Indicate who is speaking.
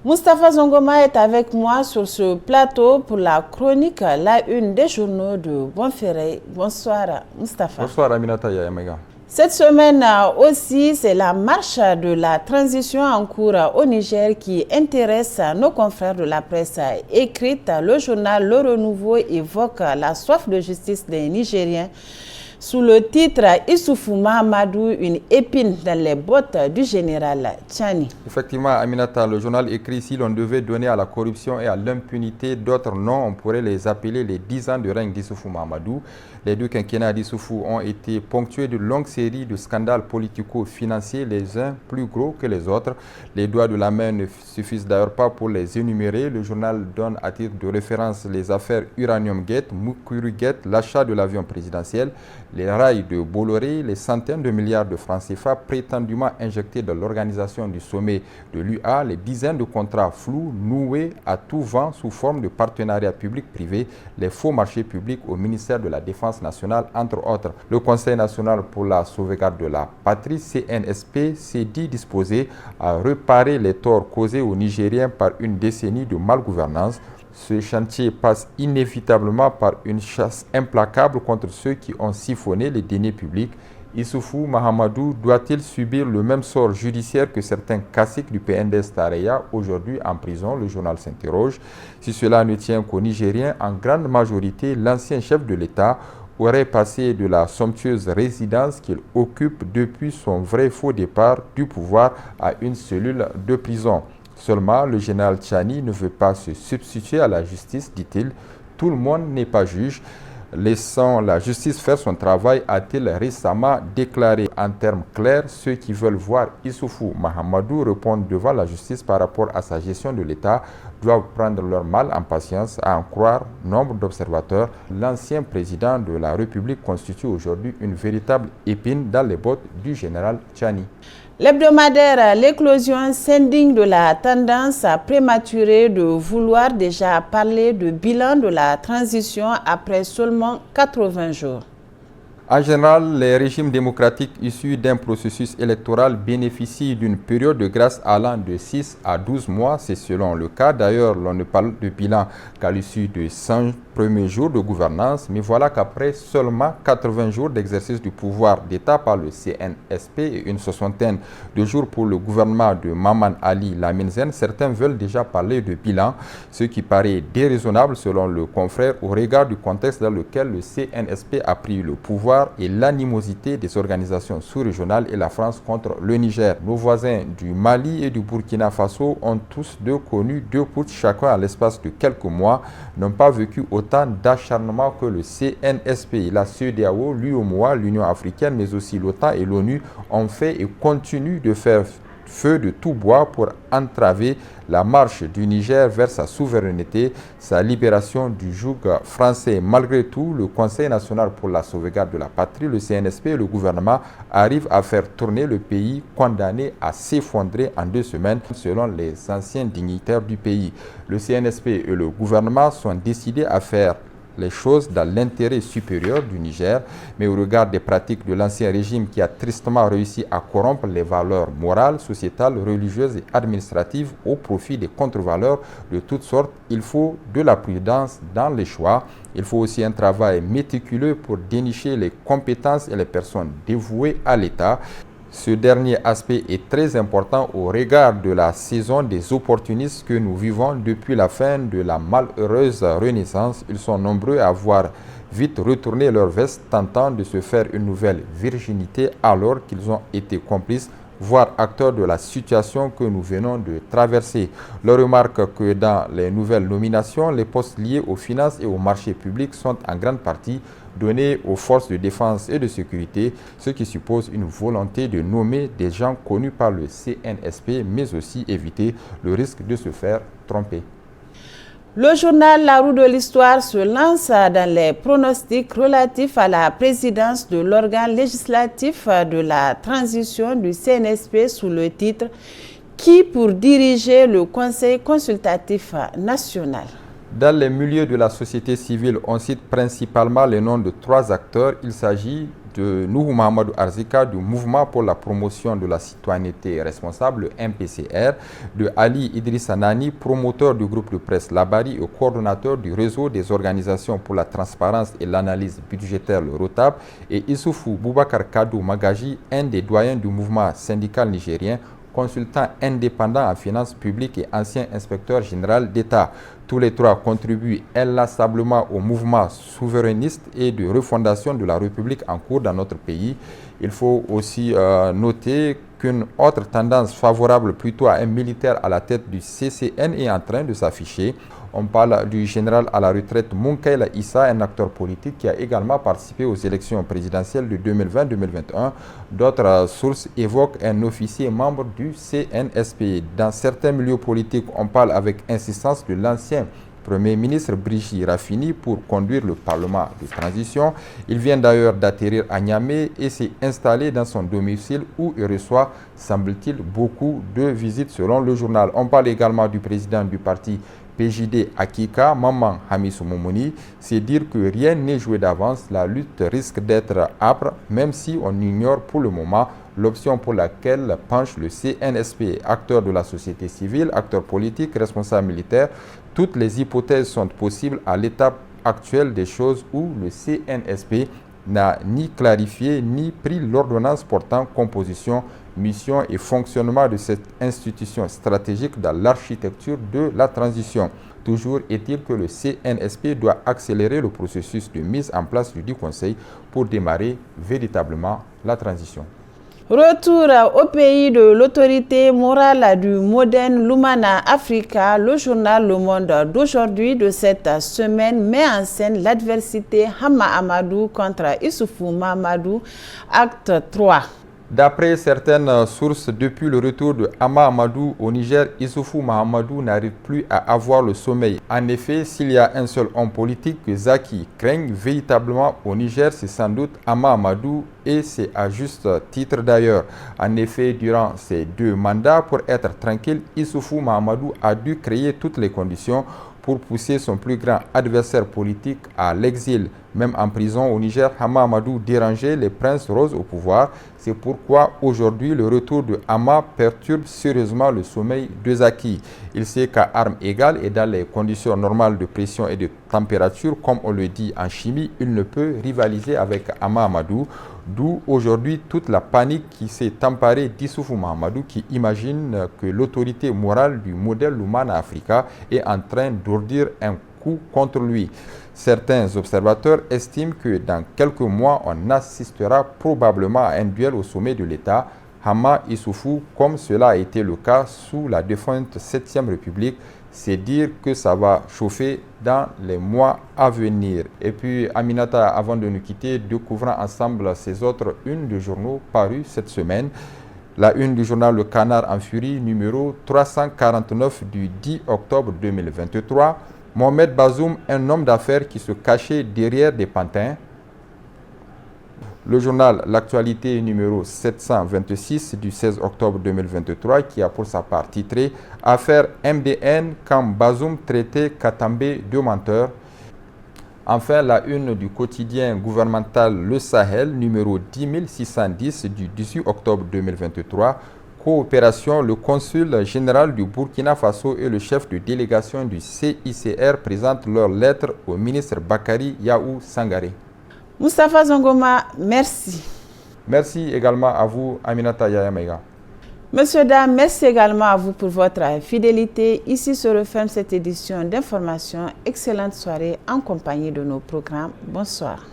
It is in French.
Speaker 1: Moustapha Zongoma est avec moi sur ce plateau pour la chronique La Une des journaux de Bonferré. Bonsoir Moustapha.
Speaker 2: Bonsoir Aminata Yamega.
Speaker 1: Cette semaine aussi, c'est la marche de la transition en cours au Niger qui intéresse nos confrères de la presse écrite. Le journal Le Renouveau évoque la soif de justice des Nigériens sous le titre « Issoufou Mahamadou, une épine dans les bottes du général Tchani ».
Speaker 2: Effectivement, Aminata, le journal écrit « Si l'on devait donner à la corruption et à l'impunité d'autres noms, on pourrait les appeler les 10 ans de règne d'Issoufou Mahamadou ». Les deux quinquennats d'Issoufou ont été ponctués de longues séries de scandales politico-financiers, les uns plus gros que les autres. Les doigts de la main ne suffisent d'ailleurs pas pour les énumérer. Le journal donne à titre de référence les affaires Uranium Gate, Mukuru Gate, l'achat de l'avion présidentiel, les rails de Bolloré, les centaines de milliards de francs CFA prétendument injectés dans l'organisation du sommet de l'UA, les dizaines de contrats flous noués à tout vent sous forme de partenariats public-privé, les faux marchés publics au ministère de la Défense nationale, entre autres. Le Conseil national pour la sauvegarde de la patrie, CNSP, s'est dit disposé à réparer les torts causés aux Nigériens par une décennie de malgouvernance. Ce chantier passe inévitablement par une chasse implacable contre ceux qui ont siphonné les deniers publics. Issoufou Mahamadou doit-il subir le même sort judiciaire que certains caciques du PNDS Tareya, aujourd'hui en prison? Le journal s'interroge. Si cela ne tient qu'aux Nigériens, en grande majorité, l'ancien chef de l'État aurait passé de la somptueuse résidence qu'il occupe depuis son vrai faux départ du pouvoir à une cellule de prison. Seulement, le général Tchani ne veut pas se substituer à la justice, dit-il. Tout le monde n'est pas juge. Laissant la justice faire son travail, a-t-il récemment déclaré. En termes clairs, ceux qui veulent voir Issoufou Mahamadou répondre devant la justice par rapport à sa gestion de l'État doivent prendre leur mal en patience, à en croire nombre d'observateurs. L'ancien président de la République constitue aujourd'hui une véritable épine dans les bottes du général Tchani.
Speaker 1: L'hebdomadaire L'éclosion s'indigne de la tendance prématurée de vouloir déjà parler de bilan de la transition après seulement 80 jours.
Speaker 2: En général, les régimes démocratiques issus d'un processus électoral bénéficient d'une période de grâce allant de 6 à 12 mois, c'est selon le cas. D'ailleurs, l'on ne parle de bilan qu'à l'issue de 100 premiers jours de gouvernance, mais voilà qu'après seulement 80 jours d'exercice du pouvoir d'État par le CNSP et une soixantaine de jours pour le gouvernement de Maman Ali Lamine Zen, certains veulent déjà parler de bilan, ce qui paraît déraisonnable selon le confrère au regard du contexte dans lequel le CNSP a pris le pouvoir et l'animosité des organisations sous-régionales et la France contre le Niger. Nos voisins du Mali et du Burkina Faso ont tous deux connu deux putschs chacun à l'espace de quelques mois, n'ont pas vécu autant d'acharnement que le CNSP. La CEDEAO, l'UEMOA, l'Union africaine, mais aussi l'OTAN et l'ONU ont fait et continuent de faire feu de tout bois pour entraver la marche du Niger vers sa souveraineté, sa libération du joug français. Malgré tout, le Conseil national pour la sauvegarde de la patrie, le CNSP et le gouvernement arrivent à faire tourner le pays condamné à s'effondrer en 2 semaines selon les anciens dignitaires du pays. Le CNSP et le gouvernement sont décidés à faire les choses dans l'intérêt supérieur du Niger, mais au regard des pratiques de l'ancien régime qui a tristement réussi à corrompre les valeurs morales, sociétales, religieuses et administratives au profit des contre-valeurs de toutes sortes, il faut de la prudence dans les choix. Il faut aussi un travail méticuleux pour dénicher les compétences et les personnes dévouées à l'État. Ce dernier aspect est très important au regard de la saison des opportunistes que nous vivons depuis la fin de la malheureuse Renaissance. Ils sont nombreux à avoir vite retourné leur veste, tentant de se faire une nouvelle virginité alors qu'ils ont été complices, voire acteurs de la situation que nous venons de traverser. L'on remarque que dans les nouvelles nominations, les postes liés aux finances et aux marchés publics sont en grande partie donnés aux forces de défense et de sécurité, ce qui suppose une volonté de nommer des gens connus par le CNSP, mais aussi éviter le risque de se faire tromper.
Speaker 1: Le journal La Roue de l'Histoire se lance dans les pronostics relatifs à la présidence de l'organe législatif de la transition du CNSP sous le titre « Qui pour diriger le Conseil consultatif national ».
Speaker 2: Dans les milieux de la société civile, on cite principalement les noms de 3 acteurs. Il s'agit de Nuhu Mahamadou Arzika du Mouvement pour la promotion de la citoyenneté responsable, MPCR, de Ali Idrissa Nani, promoteur du groupe de presse Labari et coordonnateur du réseau des organisations pour la transparence et l'analyse budgétaire, le ROTAB, et Issoufou Boubacar Kadou Magaji, un des doyens du mouvement syndical nigérien, consultant indépendant en finances publiques et ancien inspecteur général d'État. Tous les trois contribuent inlassablement au mouvement souverainiste et de refondation de la République en cours dans notre pays. Il faut aussi noter qu'une autre tendance favorable plutôt à un militaire à la tête du CCN est en train de s'afficher. On parle du général à la retraite Munkaila Issa, un acteur politique qui a également participé aux élections présidentielles de 2020-2021. D'autres sources évoquent un officier membre du CNSP. Dans certains milieux politiques, on parle avec insistance de l'ancien Premier ministre Brigitte Raffini pour conduire le Parlement de transition. Il vient d'ailleurs d'atterrir à Niamey et s'est installé dans son domicile où il reçoit, semble-t-il, beaucoup de visites selon le journal. On parle également du président du parti PJD Akika, Maman Hamissou Moumouni. C'est dire que rien n'est joué d'avance. La lutte risque d'être âpre, même si on ignore pour le moment l'option pour laquelle penche le CNSP. Acteur de la société civile, acteur politique, responsable militaire, toutes les hypothèses sont possibles à l'étape actuelle des choses où le CNSP n'a ni clarifié ni pris l'ordonnance portant composition, mission et fonctionnement de cette institution stratégique dans l'architecture de la transition. Toujours est-il que le CNSP doit accélérer le processus de mise en place du Conseil pour démarrer véritablement la transition.
Speaker 1: Retour au pays de l'autorité morale du Modern Lumana Africa, le journal Le Monde d'aujourd'hui de cette semaine met en scène l'adversité Hama Amadou contre Issoufou Mahamadou, acte 3.
Speaker 2: D'après certaines sources, depuis le retour de Hama Amadou au Niger, Issoufou Mahamadou n'arrive plus à avoir le sommeil. En effet, s'il y a un seul homme politique que Zaki craigne véritablement au Niger, c'est sans doute Hama Amadou, et c'est à juste titre d'ailleurs. En effet, durant ces 2 mandats, pour être tranquille, Issoufou Mahamadou a dû créer toutes les conditions pour pousser son plus grand adversaire politique à l'exil. Même en prison au Niger, Hama Amadou dérangeait les princes roses au pouvoir. C'est pourquoi aujourd'hui, le retour de Hama perturbe sérieusement le sommeil de Zaki. Il sait qu'à armes égales et dans les conditions normales de pression et de température, comme on le dit en chimie, il ne peut rivaliser avec Hama Amadou. D'où aujourd'hui toute la panique qui s'est emparée d'Issoufou Mahamadou, qui imagine que l'autorité morale du modèle Lumana Africa est en train d'ourdir un coup contre lui. Certains observateurs estiment que dans quelques mois, on assistera probablement à un duel au sommet de l'État, Hama Issoufou, comme cela a été le cas sous la défunte 7e République. C'est dire que ça va chauffer dans les mois à venir. Et puis, Aminata, avant de nous quitter, découvrons ensemble ces autres unes de journaux parus cette semaine. La une du journal Le Canard en Furie, numéro 349 du 10 octobre 2023. Mohamed Bazoum, un homme d'affaires qui se cachait derrière des pantins. Le journal L'Actualité numéro 726 du 16 octobre 2023 qui a pour sa part titré « Affaire MDN quand Bazoum traitait Katambe de menteur ». Enfin, la une du quotidien gouvernemental Le Sahel numéro 10610 du 18 octobre 2023. Coopération, le consul général du Burkina Faso et le chef de délégation du CICR présentent leur lettre au ministre Bakary Yaou Sangaré.
Speaker 1: Moustapha Zongoma, merci.
Speaker 2: Merci également à vous, Aminata Yayamega.
Speaker 1: Monsieur, dames, merci également à vous pour votre fidélité. Ici se referme cette édition d'information. Excellente soirée en compagnie de nos programmes. Bonsoir.